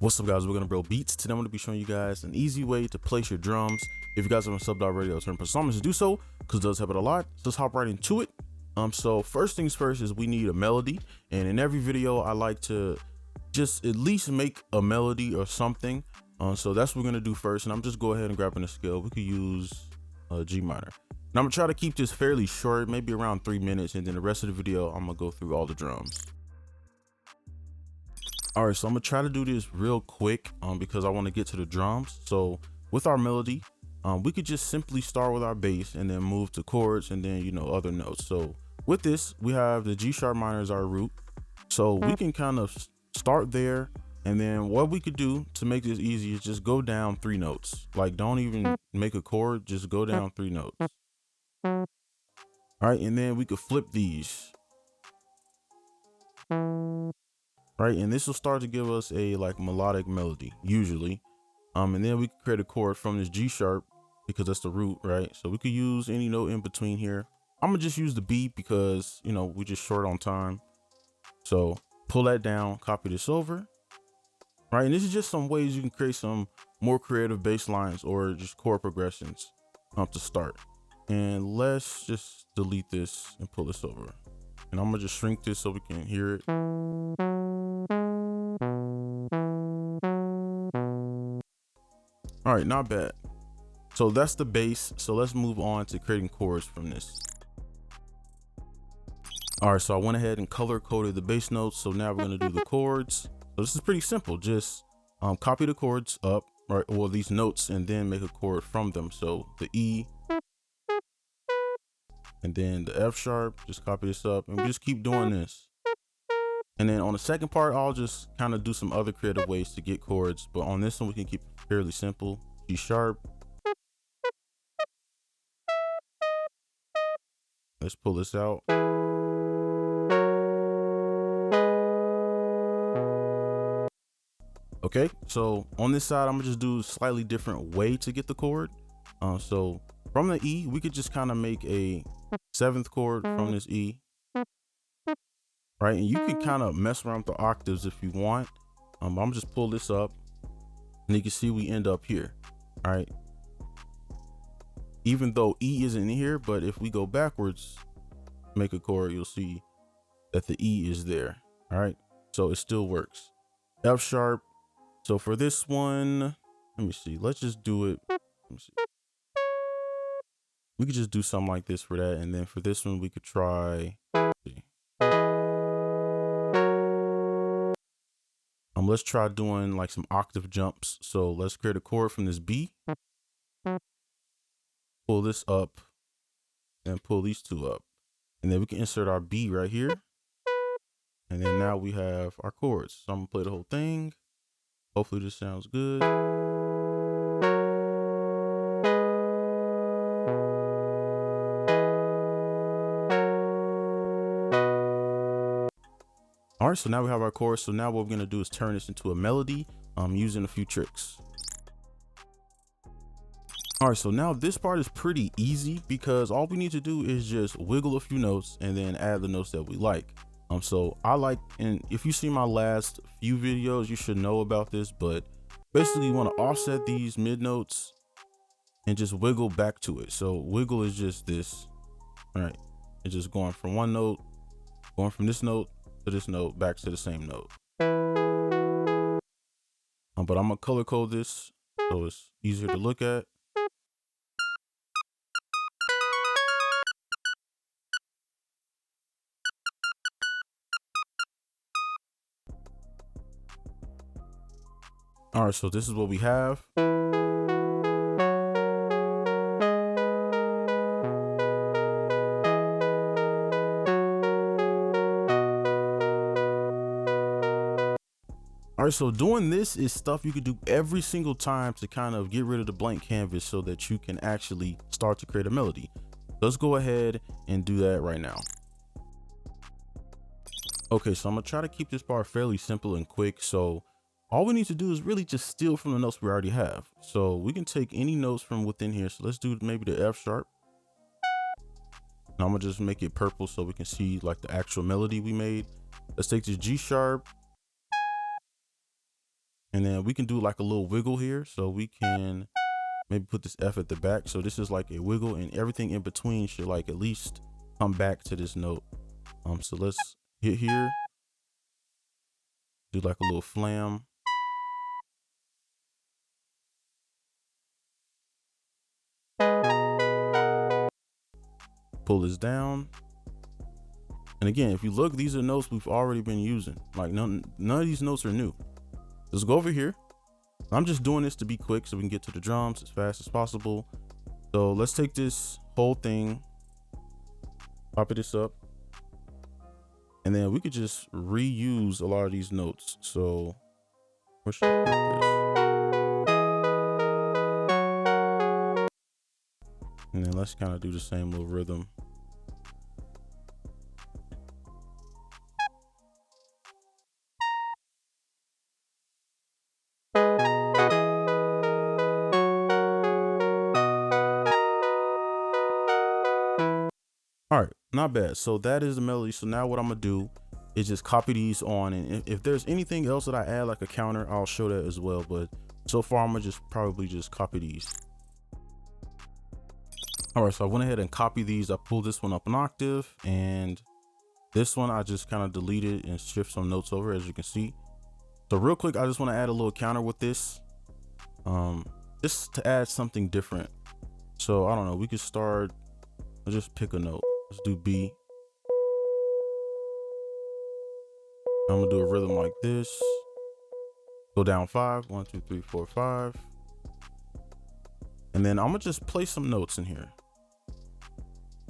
What's up, guys? We're gonna build beats. Today I'm gonna be showing you guys an easy way to place your drums. If you guys haven't subbed already, I'll turn performance to do so because it does help it a lot. So let's hop right into it. So first things first is we need a melody, and in every video I like to just at least make a melody or something. So that's what we're gonna do first, and I'm just go ahead and grabbing a scale. We could use G minor. And I'm gonna try to keep this fairly short, maybe around 3 minutes, and then the rest of the video I'm gonna go through all the drums. All right, so I'm gonna try to do this real quick because I want to get to the drums. So with our melody, we could just simply start with our bass and then move to chords and then, other notes. So with this, we have the G sharp minor as our root. So we can kind of start there. And then what we could do to make this easy is just go down 3 notes. Like, don't even make a chord, just go down 3 notes. All right, and then we could flip these. Right, and this will start to give us a melodic melody usually, and then we can create a chord from this G sharp because that's the root, right? So we could use any note in between here. I'm gonna just use the B because we just short on time. So pull that down, copy this over, right? And this is just some ways you can create some more creative bass lines or just chord progressions to start. And let's just delete this and pull this over, and I'm gonna just shrink this so we can hear it. All right, not bad. So that's the bass. So let's move on to creating chords from this. All right, so I went ahead and color coded the bass notes. So now we're gonna do the chords. So this is pretty simple. Just copy the chords up, right? Or these notes, and then make a chord from them. So the E, and then the F sharp, just copy this up, and we just keep doing this. And then on the second part, I'll just kind of do some other creative ways to get chords. But on this one, we can keep it fairly simple. G sharp. Let's pull this out. Okay, so on this side, I'm gonna just do a slightly different way to get the chord. So from the E, we could just kind of make a 7th chord from this E. Right, and you can kind of mess around with the octaves if you want. I'm gonna just pull this up, and you can see we end up here. All right, even though E isn't in here, but if we go backwards, make a chord, you'll see that the E is there. All right, so it still works. F sharp. So for this one, let me see, let's just do it. Let me see. We could just do something like this for that, and then for this one we could try, let's try doing like some octave jumps. So let's create a chord from this B, pull this up, and pull these 2 up, and then we can insert our B right here, and then now we have our chords. So I'm gonna play the whole thing. Hopefully this sounds good. All right, so now we have our chorus. So now what we're gonna do is turn this into a melody using a few tricks. All right, so now this part is pretty easy because all we need to do is just wiggle a few notes and then add the notes that we like. So I like, and if you see my last few videos, you should know about this, but basically you want to offset these mid notes and just wiggle back to it. So wiggle is just this, all right? It's just going from one note, going from this note to this note, back to the same note. But I'm gonna color code this so it's easier to look at. All right, so this is what we have. All right, so doing this is stuff you could do every single time to kind of get rid of the blank canvas so that you can actually start to create a melody. Let's go ahead and do that right now. Okay, so I'm gonna try to keep this part fairly simple and quick. So all we need to do is really just steal from the notes we already have. So we can take any notes from within here. So let's do maybe the F sharp. And I'm gonna just make it purple so we can see like the actual melody we made. Let's take this G sharp. And then we can do like a little wiggle here. So we can maybe put this F at the back. So this is like a wiggle, and everything in between should like at least come back to this note. So let's hit here, do like a little flam. Pull this down. And again, if you look, these are notes we've already been using. Like none of these notes are new. Let's go over here. I'm just doing this to be quick so we can get to the drums as fast as possible. So let's take this whole thing, copy this up, and then we could just reuse a lot of these notes. So where should I put this? And then let's kind of do the same little rhythm. All right, not bad. So that is the melody. So now what I'm gonna do is just copy these on, and if there's anything else that I add, like a counter, I'll show that as well. But so far I'm gonna just probably just copy these. All right, so I went ahead and copied these. I pulled this one up an octave, and this one I just kind of deleted and shift some notes over, as you can see. So real quick, I just want to add a little counter with this, just to add something different. So I don't know, we could start, let's just pick a note. Let's do B. I'm gonna do a rhythm like this. Go down 5, 1, 2, 3, 4, 5. And then I'm gonna just place some notes in here.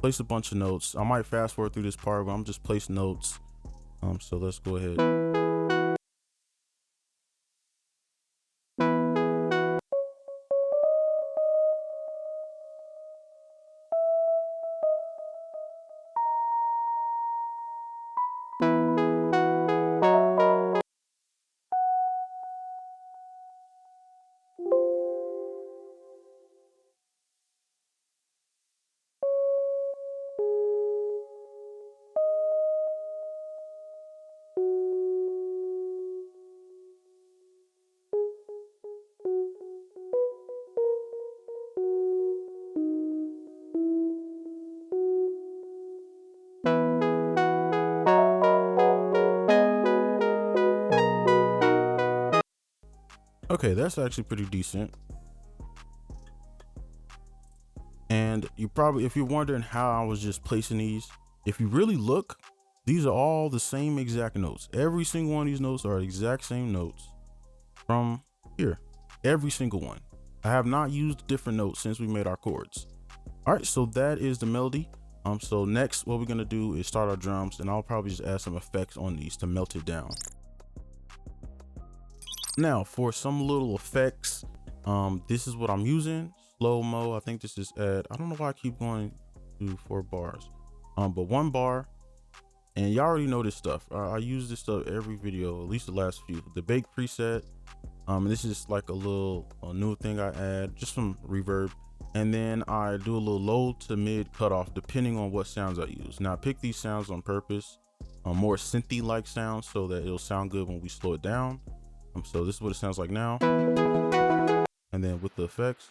Place a bunch of notes. I might fast forward through this part, but I'm just place notes. So let's go ahead. Okay, that's actually pretty decent. And you probably, if you're wondering how I was just placing these, if you really look, these are all the same exact notes. Every single one of these notes are exact same notes from here. Every single one. I have not used different notes since we made our chords. All right, so that is the melody. So next, what we're gonna do is start our drums, and I'll probably just add some effects on these to melt it down. Now for some little effects, this is what I'm using. Slow-mo, I think this is at, I don't know why I keep going to 4 bars, but 1 bar. And y'all already know this stuff. I use this stuff every video, at least the last few. The bake preset, this is like a new thing I add, just some reverb. And then I do a little low to mid cutoff depending on what sounds I use. Now I pick these sounds on purpose, more synthy like sounds, so that it'll sound good when we slow it down. So this is what it sounds like now. And then with the effects.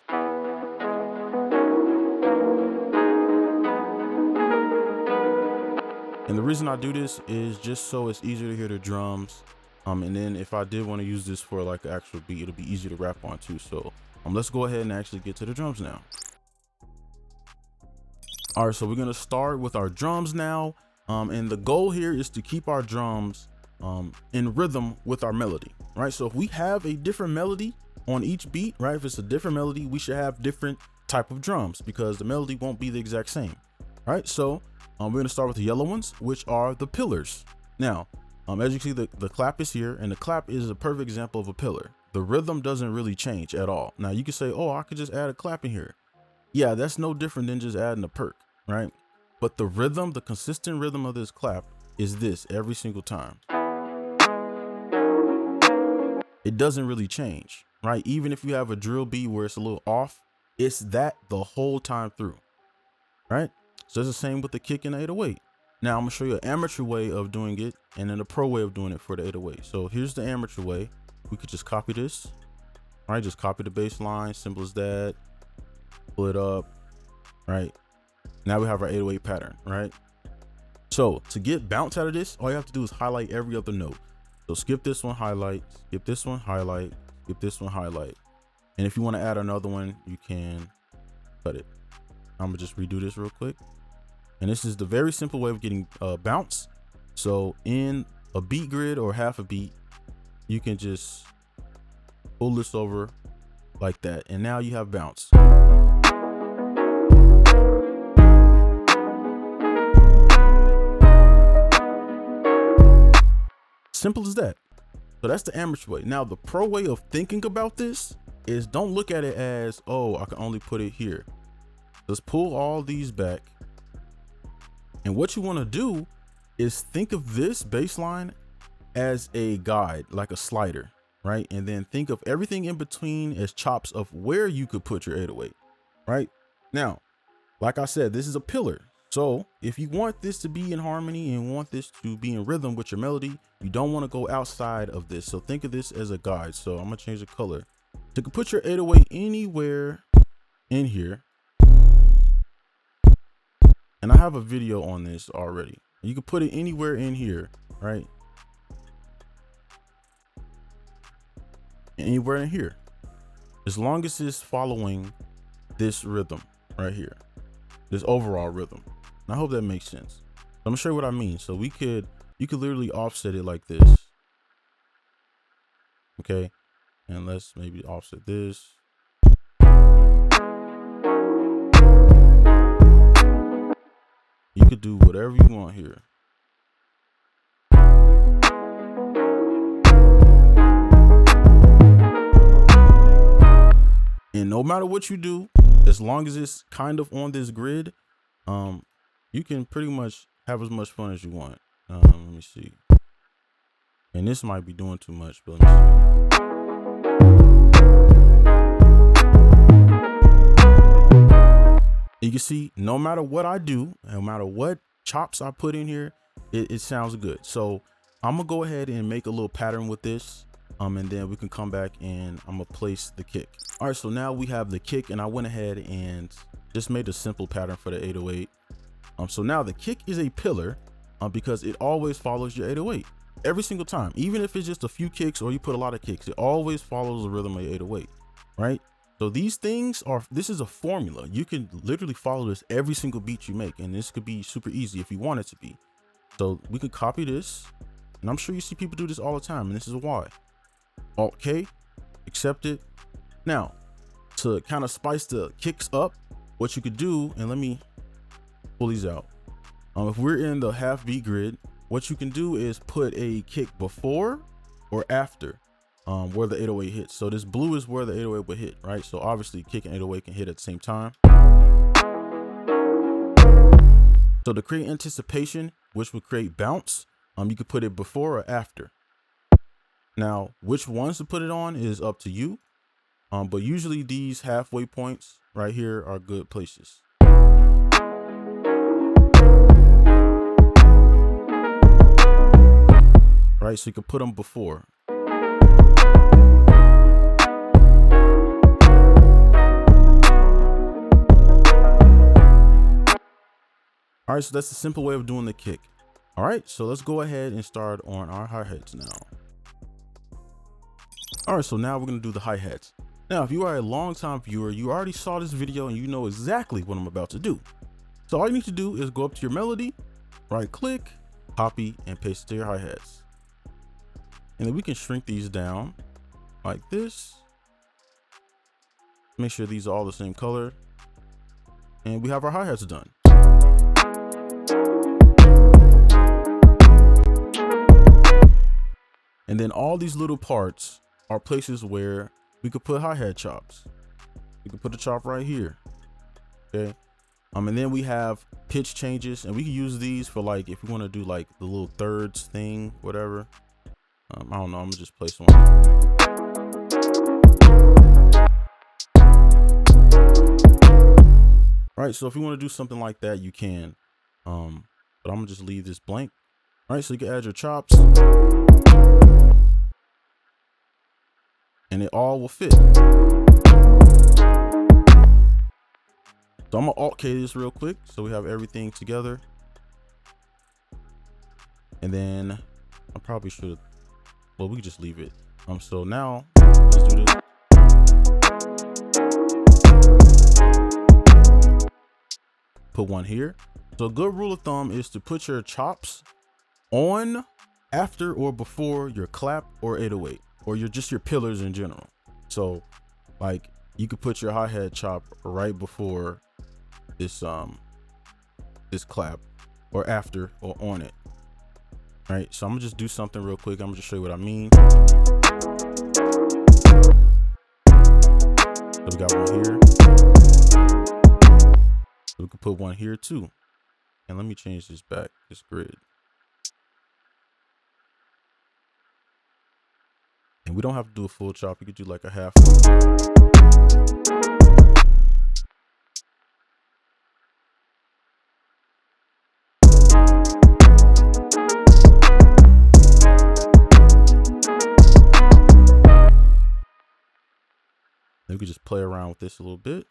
And the reason I do this is just so it's easier to hear the drums. And then if I did want to use this for like an actual beat, it'll be easy to rap on too. So let's go ahead and actually get to the drums now. All right, so we're gonna start with our drums now. And the goal here is to keep our drums in rhythm with our melody, right? So if we have a different melody on each beat, right? If it's a different melody, we should have different type of drums because the melody won't be the exact same, right? So we're gonna start with the yellow ones, which are the pillars. Now, as you can see, the clap is here, and the clap is a perfect example of a pillar. The rhythm doesn't really change at all. Now you can say, oh, I could just add a clap in here. Yeah, that's no different than just adding a perk, right? But the rhythm, the consistent rhythm of this clap is this every single time. It doesn't really change, right? Even if you have a drill beat where it's a little off, it's that the whole time through, right? So it's the same with the kick and the 808. Now I'm gonna show you an amateur way of doing it and then a pro way of doing it for the 808. So here's the amateur way. we could just copy this. All right, just copy the bass line, simple as that. Pull it up, right? Now we have our 808 pattern, right? So to get bounce out of this, all you have to do is highlight every other note. So skip this one, highlight, skip this one, highlight, skip this one, highlight. And if you want to add another one, you can cut it. I'm gonna just redo this real quick. And this is the very simple way of getting bounce. So in a beat grid or half a beat, you can just pull this over like that. And now you have bounce. Simple as that. So that's the amateur way. Now the pro way of thinking about this is don't look at it as, oh, I can only put it here. Just pull all these back. And what you want to do is think of this bass line as a guide, like a slider, right? And then think of everything in between as chops of where you could put your 808, right? Now, like I said, this is a pillar. So if you want this to be in harmony and want this to be in rhythm with your melody, you don't want to go outside of this. So think of this as a guide. So I'm gonna change the color. You can put your 808 anywhere in here. And I have a video on this already. You can put it anywhere in here, right? Anywhere in here, as long as it's following this rhythm right here, this overall rhythm. And I hope that makes sense. I'm gonna show you what I mean. So you could literally offset it like this. Okay. And let's maybe offset this. You could do whatever you want here. And no matter what you do, as long as it's kind of on this grid, you can pretty much have as much fun as you want. Let me see. And this might be doing too much, but let me see. You can see no matter what I do, no matter what chops I put in here, it sounds good. So I'm gonna go ahead and make a little pattern with this. And then we can come back and I'm gonna place the kick. All right, so now we have the kick, and I went ahead and just made a simple pattern for the 808. So now the kick is a pillar because it always follows your 808 every single time. Even if it's just a few kicks or you put a lot of kicks, it always follows the rhythm of your 808, right? So these things this is a formula. You can literally follow this every single beat you make, and this could be super easy if you want it to be. So we could copy this, and I'm sure you see people do this all the time, and this is why. Alt K, accept it. Now, to kind of spice the kicks up, what you could do, and let me pull these out. If we're in the half beat grid, what you can do is put a kick before or after where the 808 hits. So this blue is where the 808 would hit, right? So obviously kick and 808 can hit at the same time. So to create anticipation, which would create bounce, you could put it before or after. Now, which ones to put it on is up to you. But usually these halfway points right here are good places. Right, so you can put them before. All right, so that's a simple way of doing the kick. All right, so let's go ahead and start on our hi-hats now. All right, so now we're gonna do the hi-hats. Now, if you are a long-time viewer, you already saw this video and you know exactly what I'm about to do. So all you need to do is go up to your melody, right click, copy, and paste it to your hi-hats. And then we can shrink these down like this. Make sure these are all the same color. And we have our hi-hats done. And then all these little parts are places where we could put hi-hat chops. We could put a chop right here. Okay. And then we have pitch changes, and we can use these for like if you want to do like the little thirds thing, whatever. I don't know, I'm gonna just place one. Right, so if you want to do something like that, you can. But I'm gonna just leave this blank. All right, so you can add your chops. and it all will fit. So I'm gonna Alt K this real quick so we have everything together. And then I probably should, well, we can just leave it. So now let's do this. Put one here. So a good rule of thumb is to put your chops on, after, or before your clap or 808, or your pillars in general. So like you could put your hi-hat chop right before this this clap, or after, or on it. Right, so I'm gonna just do something real quick. I'm gonna just show you what I mean. So we got one here. So we could put one here too. And let me change this back, this grid. And we don't have to do a full chop. You could do like a half. Then we could just play around with this a little bit.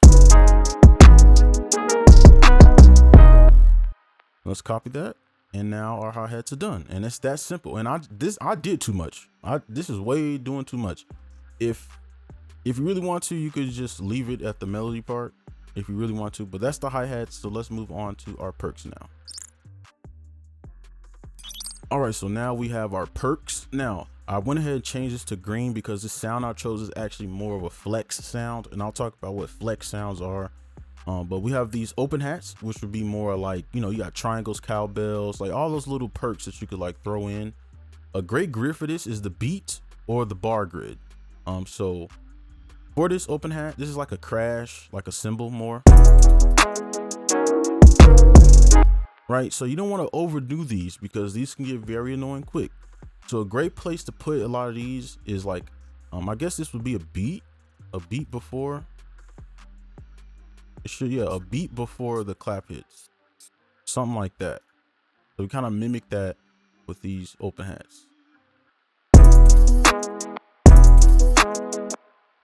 Let's copy that. And now our hi-hats are done. And it's that simple. And I did too much. This is way doing too much. If you really want to, you could just leave it at the melody part if you really want to, but that's the hi-hats. So let's move on to our perks now. All right, so now we have our perks. Now I went ahead and changed this to green because the sound I chose is actually more of a flex sound, and I'll talk about what flex sounds are. But we have these open hats, which would be more like, you know, you got triangles, cowbells, like all those little perks that you could like throw in. A great grid for this is the beat or the bar grid. So for this open hat, this is like a crash, like a cymbal more. Right, so you don't want to overdo these because these can get very annoying quick. So a great place to put a lot of these is like, I guess this would be a beat before. It should, yeah, a beat before the clap hits, something like that. So we kind of mimic that with these open hats.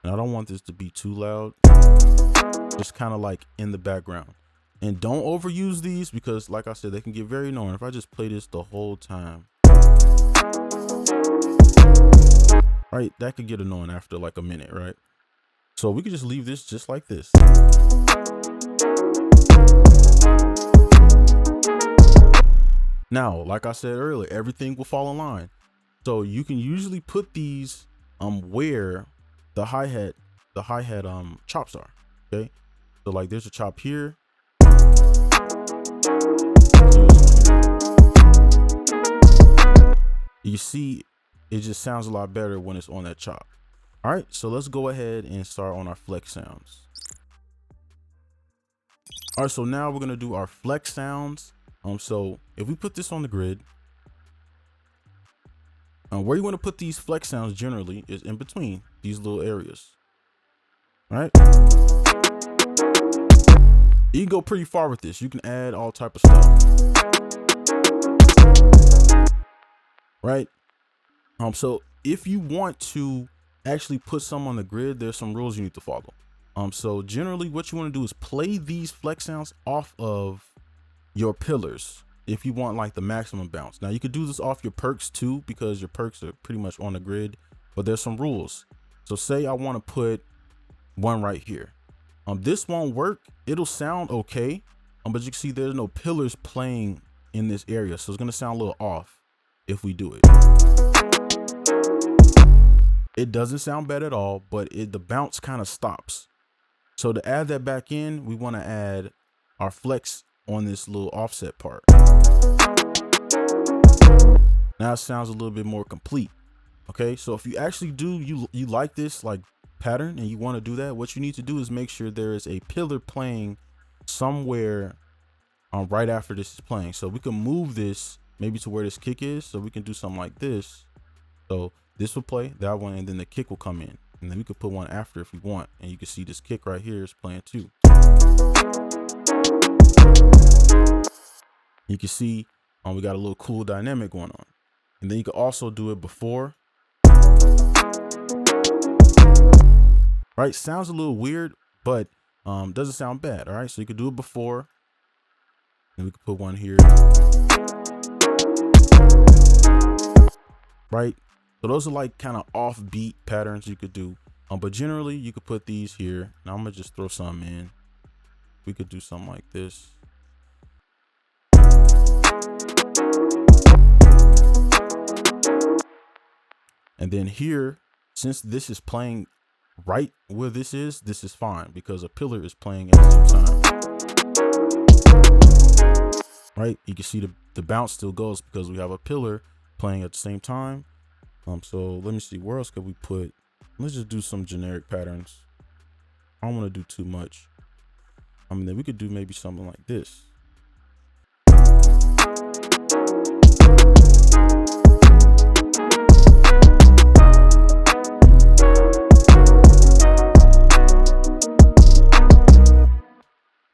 And I don't want this to be too loud, just kind of like in the background. And don't overuse these because, like I said, they can get very annoying. If I just play this the whole time, right, that could get annoying after like a minute, right? So we could just leave this just like this. Now, like I said earlier, everything will fall in line. So you can usually put these where the hi-hat chops are. Okay, so like there's a chop here. You see, it just sounds a lot better when it's on that chop. All right, so let's go ahead and start on our flex sounds. All right, so now we're gonna do our flex sounds. So if we put this on the grid, where you want to put these flex sounds generally is in between these little areas. All right, you can go pretty far with this. You can add all type of stuff. Right. So if you want to actually put some on the grid, there's some rules you need to follow. So generally what you want to do is play these flex sounds off of your pillars if you want like the maximum bounce. Now you could do this off your perks too, because your perks are pretty much on the grid, but there's some rules. So say I want to put one right here. This won't work. It'll sound okay, but you can see there's no pillars playing in this area, so it's gonna sound a little off if we do it. It doesn't sound bad at all, but the bounce kind of stops. So to add that back in, we want to add our flex on this little offset part. Now it sounds a little bit more complete. Okay, so if you actually do, you like this like pattern and you want to do that, what you need to do is make sure there is a pillar playing somewhere right after this is playing. So we can move this maybe to where this kick is, so we can do something like this. So this will play that one, and then the kick will come in, and then we could put one after if we want, and you can see this kick right here is playing too. You can see we got a little cool dynamic going on, and then you can also do it before right? Sounds a little weird, but doesn't sound bad. All right, so you could do it before, and we could put one here, right? So those are like kind of offbeat patterns you could do, but generally you could put these here. Now I'm gonna just throw some in. We could do something like this. And then here, since this is playing right where this is fine because a pillar is playing at the same time. Right? You can see the bounce still goes because we have a pillar playing at the same time. So let me see, where else could we put? Let's just do some generic patterns. I don't want to do too much. Then we could do maybe something like this.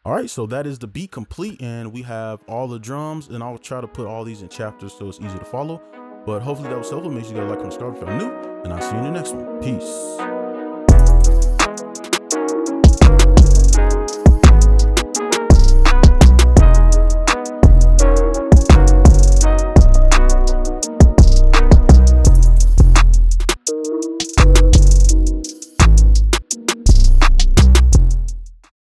All right, so that is the beat complete, and we have all the drums, and I'll try to put all these in chapters so it's easy to follow. But hopefully that was helpful. Make sure you guys like and subscribe if you're new, and I'll see you in the next one. Peace.